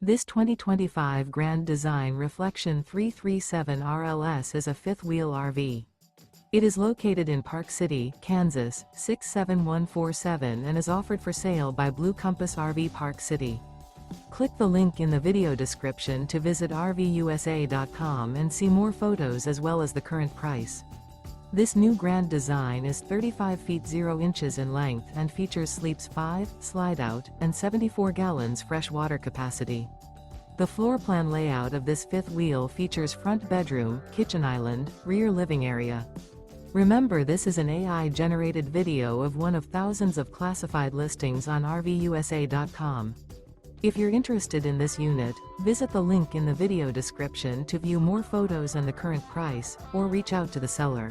This 2025 Grand Design Reflection 337 RLS is a fifth-wheel RV. It is located in Park City, Kansas, 67147 and is offered for sale by Blue Compass RV Park City. Click the link in the video description to visit RVUSA.com and see more photos as well as the current price. This new Grand Design is 35 feet 0 inches in length and features sleeps 5, Slideout, and 74 gallons fresh water capacity. The floor plan layout of this fifth wheel features front bedroom, kitchen island, rear living area. Remember, this is an AI-generated video of one of thousands of classified listings on RVUSA.com. If you're interested in this unit, visit the link in the video description to view more photos and the current price, or reach out to the seller.